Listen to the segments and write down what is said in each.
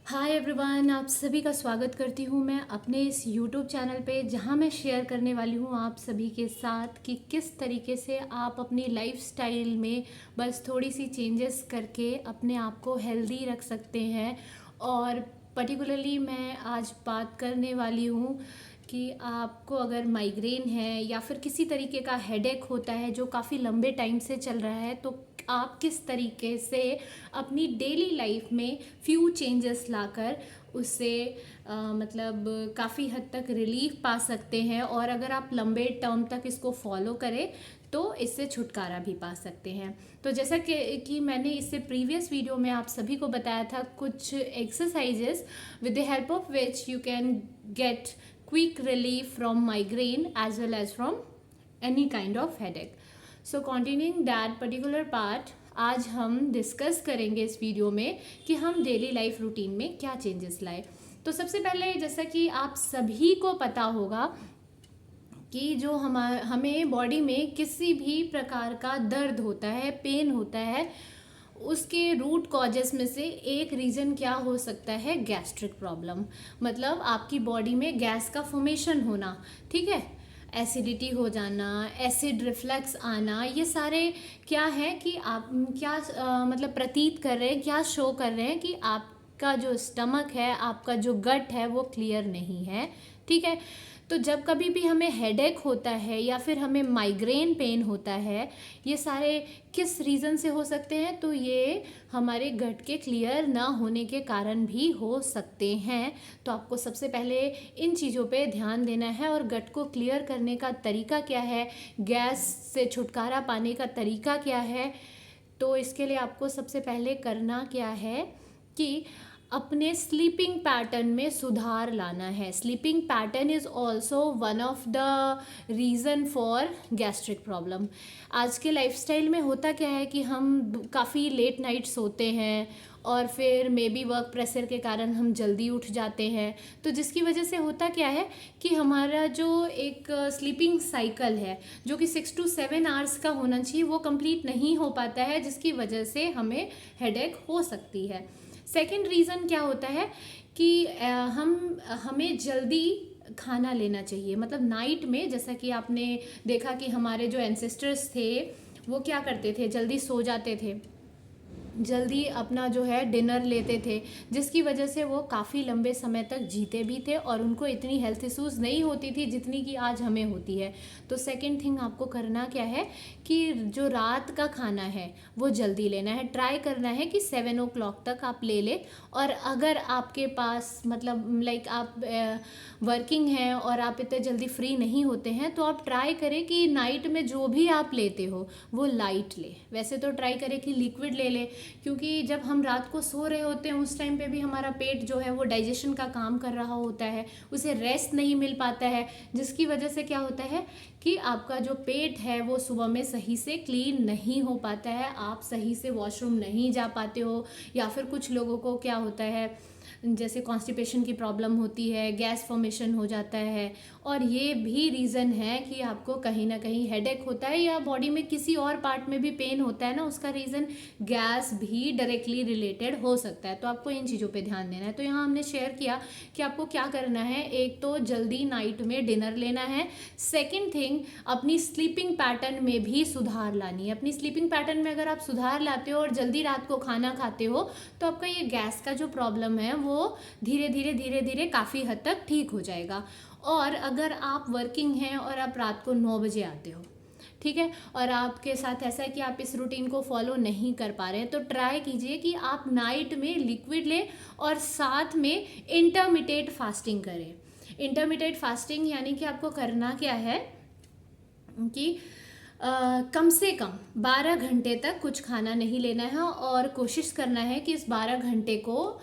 Hi everyone, आप सभी का स्वागत करती हूँ मैं अपने इस यूट्यूब चैनल पे, जहाँ मैं शेयर करने वाली हूँ आप सभी के साथ कि किस तरीके से आप अपनी लाइफस्टाइल में बस थोड़ी सी चेंजेस करके अपने आप को हेल्दी रख सकते हैं। और पर्टिकुलरली मैं आज बात करने वाली हूँ कि आपको अगर माइग्रेन है या फिर किसी तरीके का हेडेक होता है जो काफ़ी लंबे टाइम से चल रहा है, तो आप किस तरीके से अपनी डेली लाइफ में फ्यू चेंजेस लाकर उससे मतलब काफ़ी हद तक रिलीफ पा सकते हैं। और अगर आप लंबे टर्म तक इसको फॉलो करें तो इससे छुटकारा भी पा सकते हैं। तो जैसा कि मैंने इससे प्रीवियस वीडियो में आप सभी को बताया था, कुछ exercises with the help of which you can get quick relief from migraine as well as from any kind of headache. So continuing that particular part, आज हम डिस्कस करेंगे इस वीडियो में कि हम डेली लाइफ रूटीन में क्या changes लाए। तो सबसे पहले, जैसा कि आप सभी को पता होगा कि जो हमें बॉडी में किसी भी प्रकार का दर्द होता है, पेन होता है, उसके रूट कॉजेस में से एक रीज़न क्या हो सकता है? Gastric problem. मतलब आपकी बॉडी में गैस का फॉर्मेशन होना, ठीक है, एसिडिटी हो जाना, एसिड रिफ्लक्स आना, ये सारे क्या है कि आप क्या मतलब प्रतीत कर रहे हैं, क्या शो कर रहे हैं कि आपका जो स्टमक है, आपका जो गट है वो क्लियर नहीं है, ठीक है। तो जब कभी भी हमें हेडेक होता है या फिर हमें माइग्रेन पेन होता है, ये सारे किस रीज़न से हो सकते हैं? तो ये हमारे गट के क्लियर ना होने के कारण भी हो सकते हैं। तो आपको सबसे पहले इन चीज़ों पे ध्यान देना है। और गट को क्लियर करने का तरीका क्या है, गैस से छुटकारा पाने का तरीका क्या है? तो इसके लिए आपको सबसे पहले करना क्या है कि अपने स्लीपिंग पैटर्न में सुधार लाना है। Sleeping pattern is also one of the reason for gastric problem. आज के लाइफस्टाइल में होता क्या है कि हम काफ़ी लेट नाइट सोते हैं और फिर मे बी वर्क प्रेशर के कारण हम जल्दी उठ जाते हैं। तो जिसकी वजह से होता क्या है कि हमारा जो एक स्लीपिंग साइकिल है, जो कि 6 to 7 आवर्स का होना चाहिए, वो कंप्लीट नहीं हो पाता है, जिसकी वजह से हमें हेडेक हो सकती है। सेकंड रीज़न क्या होता है कि हमें जल्दी खाना लेना चाहिए। मतलब नाइट में, जैसा कि आपने देखा कि हमारे जो एंसेस्टर्स थे वो क्या करते थे, जल्दी सो जाते थे, जल्दी अपना जो है डिनर लेते थे, जिसकी वजह से वो काफ़ी लंबे समय तक जीते भी थे और उनको इतनी हेल्थ इश्यूज़ नहीं होती थी जितनी कि आज हमें होती है। तो सेकंड थिंग आपको करना क्या है कि जो रात का खाना है वो जल्दी लेना है। ट्राई करना है कि 7 o'clock तक आप ले लें। और अगर आपके पास मतलब लाइक आप वर्किंग हैं और आप इतने जल्दी फ्री नहीं होते हैं, तो आप ट्राई करें कि नाइट में जो भी आप लेते हो वो लाइट ले। वैसे तो ट्राई करें कि लिक्विड ले ले, क्योंकि जब हम रात को सो रहे होते हैं उस टाइम पे भी हमारा पेट जो है वो डाइजेशन का काम कर रहा होता है, उसे रेस्ट नहीं मिल पाता है, जिसकी वजह से क्या होता है कि आपका जो पेट है वो सुबह में सही से क्लीन नहीं हो पाता है, आप सही से वॉशरूम नहीं जा पाते हो। या फिर कुछ लोगों को क्या होता है, जैसे कॉन्स्टिपेशन की प्रॉब्लम होती है, गैस फॉर्मेशन हो जाता है, और ये भी रीज़न है कि आपको कहीं ना कहीं हेडेक होता है या बॉडी में किसी और पार्ट में भी पेन होता है ना, उसका रीज़न गैस भी डायरेक्टली रिलेटेड हो सकता है। तो आपको इन चीज़ों पे ध्यान देना है। तो यहाँ हमने शेयर किया कि आपको क्या करना है। एक तो जल्दी नाइट में डिनर लेना है। सेकेंड थिंग, अपनी स्लीपिंग पैटर्न में भी सुधार लानी है। अपनी स्लीपिंग पैटर्न में अगर आप सुधार लाते हो और जल्दी रात को खाना खाते हो, तो आपका ये गैस का जो प्रॉब्लम है वो धीरे धीरे काफ़ी हद तक ठीक हो जाएगा। और अगर आप वर्किंग हैं और आप रात को 9 बजे आते हो, ठीक है, और आपके साथ ऐसा है कि आप इस रूटीन को फॉलो नहीं कर पा रहे हैं, तो ट्राई कीजिए कि आप नाइट में लिक्विड लें और साथ में इंटरमिटेट फास्टिंग करें। इंटरमिटेट फास्टिंग यानी कि आपको करना क्या है कि कम से कम 12 घंटे तक कुछ खाना नहीं लेना है, और कोशिश करना है कि इस 12 घंटे को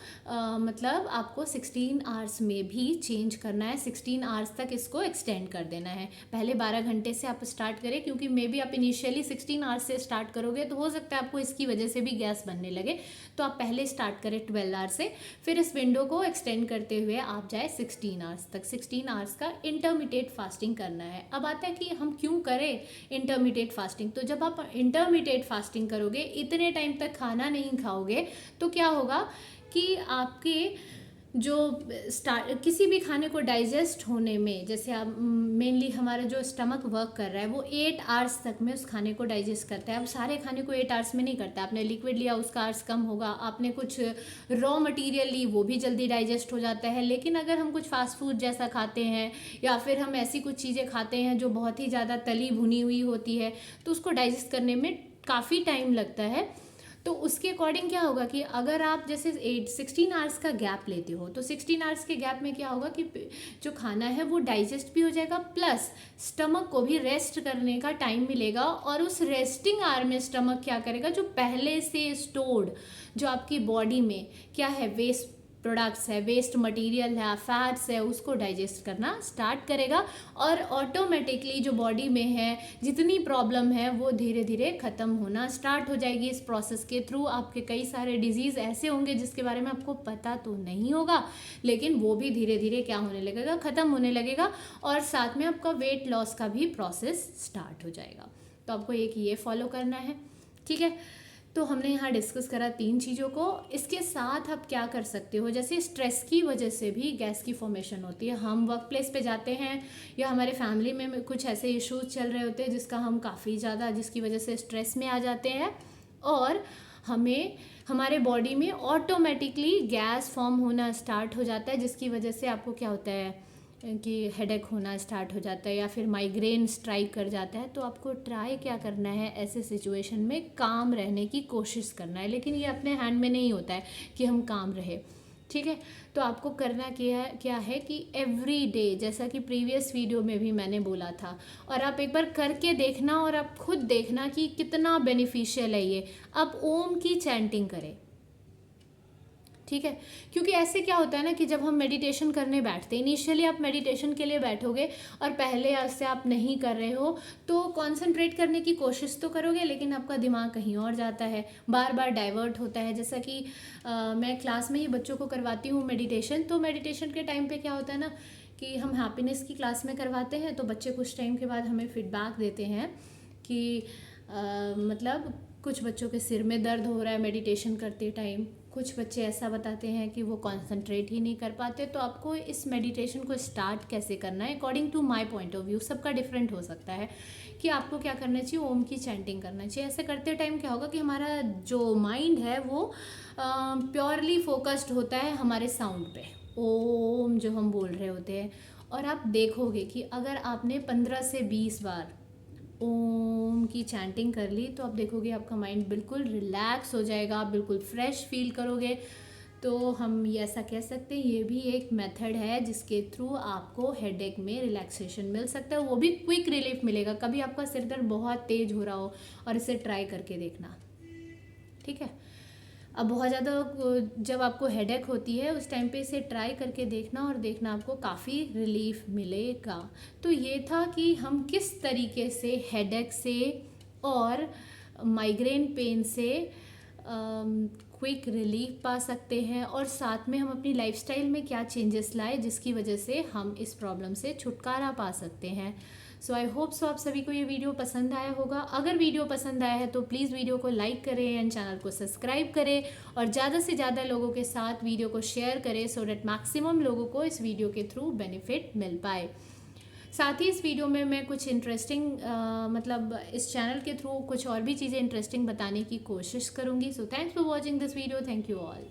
मतलब आपको 16 आवर्स में भी चेंज करना है। 16 आवर्स तक इसको एक्सटेंड कर देना है। पहले 12 घंटे से आप स्टार्ट करें, क्योंकि मे बी आप इनिशियली 16 आवर्स से स्टार्ट करोगे तो हो सकता है आपको इसकी वजह से भी गैस बनने लगे। तो आप पहले स्टार्ट करें 12 आवर्स से, फिर इस विंडो को एक्सटेंड करते हुए आप जाए 16 आवर्स तक। 16 आवर्स का इंटरमिटेट फास्टिंग करना है। अब आता है कि हम क्यों करें इंटरमिटेट फास्टिंग। तो जब आप इंटरमिटेट फास्टिंग करोगे, इतने टाइम तक खाना नहीं खाओगे, तो क्या होगा कि आपके जो किसी भी खाने को डाइजेस्ट होने में, जैसे आप मेनली हमारा जो स्टमक वर्क कर रहा है वो 8 आवर्स तक में उस खाने को डाइजेस्ट करता है। अब सारे खाने को 8 आवर्स में नहीं करता। आपने लिक्विड लिया उसका आवर्स कम होगा, आपने कुछ रॉ मटेरियल ली वो भी जल्दी डाइजेस्ट हो जाता है। लेकिन अगर हम कुछ फास्ट फूड जैसा खाते हैं या फिर हम ऐसी कुछ चीज़ें खाते हैं जो बहुत ही ज़्यादा तली भुनी हुई होती है, तो उसको डाइजेस्ट करने में काफ़ी टाइम लगता है। तो उसके अकॉर्डिंग क्या होगा कि अगर आप जैसे 16 आवर्स का गैप लेते हो, तो 16 आवर्स के गैप में क्या होगा कि जो खाना है वो डाइजेस्ट भी हो जाएगा, प्लस स्टमक को भी रेस्ट करने का टाइम मिलेगा। और उस रेस्टिंग आवर में स्टमक क्या करेगा, जो पहले से स्टोर्ड जो आपकी बॉडी में क्या है, वेस्ट प्रोडक्ट्स है, वेस्ट मटेरियल है, फैट्स है, उसको डाइजेस्ट करना स्टार्ट करेगा। और ऑटोमेटिकली जो बॉडी में है जितनी प्रॉब्लम है वो धीरे धीरे ख़त्म होना स्टार्ट हो जाएगी। इस प्रोसेस के थ्रू आपके कई सारे डिजीज़ ऐसे होंगे जिसके बारे में आपको पता तो नहीं होगा, लेकिन वो भी धीरे धीरे क्या होने लगेगा, ख़त्म होने लगेगा। और साथ में आपका वेट लॉस का भी प्रोसेस स्टार्ट हो जाएगा। तो आपको एक ये फॉलो करना है, ठीक है। तो हमने यहाँ डिस्कस करा 3 चीज़ों को। इसके साथ आप क्या कर सकते हो, जैसे स्ट्रेस की वजह से भी गैस की फॉर्मेशन होती है। हम वर्क प्लेस पे जाते हैं या हमारे फैमिली में कुछ ऐसे इश्यूज चल रहे होते हैं जिसका हम काफ़ी ज़्यादा, जिसकी वजह से स्ट्रेस में आ जाते हैं और हमें हमारे बॉडी में ऑटोमेटिकली गैस फॉर्म होना स्टार्ट हो जाता है, जिसकी वजह से आपको क्या होता है कि हेडेक होना स्टार्ट हो जाता है या फिर माइग्रेन स्ट्राइक कर जाता है। तो आपको ट्राई क्या करना है, ऐसे सिचुएशन में काम रहने की कोशिश करना है। लेकिन ये अपने हैंड में नहीं होता है कि हम काम रहे, ठीक है। तो आपको करना क्या है कि एवरी डे, जैसा कि प्रीवियस वीडियो में भी मैंने बोला था, और आप एक बार करके देखना और आप खुद देखना कि कितना बेनिफिशियल है ये। आप ओम की चैंटिंग करें, ठीक है। क्योंकि ऐसे क्या होता है ना कि जब हम मेडिटेशन करने बैठते हैं, इनिशियली आप मेडिटेशन के लिए बैठोगे और पहले से आप नहीं कर रहे हो तो कंसंट्रेट करने की कोशिश तो करोगे, लेकिन आपका दिमाग कहीं और जाता है, बार बार डाइवर्ट होता है। जैसा कि मैं क्लास में ही बच्चों को करवाती हूँ मेडिटेशन। तो मेडिटेशन के टाइम पे क्या होता है ना कि हम हैप्पीनेस की क्लास में करवाते हैं, तो बच्चे कुछ टाइम के बाद हमें फीडबैक देते हैं कि मतलब कुछ बच्चों के सिर में दर्द हो रहा है मेडिटेशन करते टाइम, कुछ बच्चे ऐसा बताते हैं कि वो कंसंट्रेट ही नहीं कर पाते। तो आपको इस मेडिटेशन को स्टार्ट कैसे करना है, according to my point of view, सबका डिफरेंट हो सकता है, कि आपको क्या करना चाहिए, ओम की चैंटिंग करना चाहिए। ऐसे करते टाइम क्या होगा कि हमारा जो माइंड है वो प्योरली फोकस्ड होता है हमारे साउंड पे, ओम जो हम बोल रहे होते हैं। और आप देखोगे कि अगर आपने 15 से 20 बार ओम की चैंटिंग कर ली तो आप देखोगे आपका माइंड बिल्कुल रिलैक्स हो जाएगा, आप बिल्कुल फ्रेश फील करोगे। तो हम ये ऐसा कह सकते हैं, ये भी एक मेथड है जिसके थ्रू आपको हेडेक में रिलैक्सेशन मिल सकता है, वो भी क्विक रिलीफ मिलेगा। कभी आपका सिर दर्द बहुत तेज हो रहा हो और इसे ट्राई करके देखना, ठीक है। अब बहुत ज़्यादा जब आपको हेडेक होती है उस टाइम पे इसे ट्राई करके देखना और देखना आपको काफ़ी रिलीफ मिलेगा। तो ये था कि हम किस तरीके से हेडेक से और माइग्रेन पेन से क्विक रिलीफ पा सकते हैं, और साथ में हम अपनी लाइफस्टाइल में क्या चेंजेस लाए जिसकी वजह से हम इस प्रॉब्लम से छुटकारा पा सकते हैं। सो आई होप सो आप सभी को ये वीडियो पसंद आया होगा। अगर वीडियो पसंद आया है तो प्लीज़ वीडियो को लाइक करें एंड चैनल को सब्सक्राइब करें और ज़्यादा से ज़्यादा लोगों के साथ वीडियो को शेयर करें, सो डैट मैक्सिमम लोगों को इस वीडियो के थ्रू बेनिफिट मिल पाए। साथ ही इस वीडियो में मैं कुछ इंटरेस्टिंग मतलब इस चैनल के थ्रू कुछ और भी चीज़ें इंटरेस्टिंग बताने की कोशिश करूँगी। So thanks for watching this video, thank you all.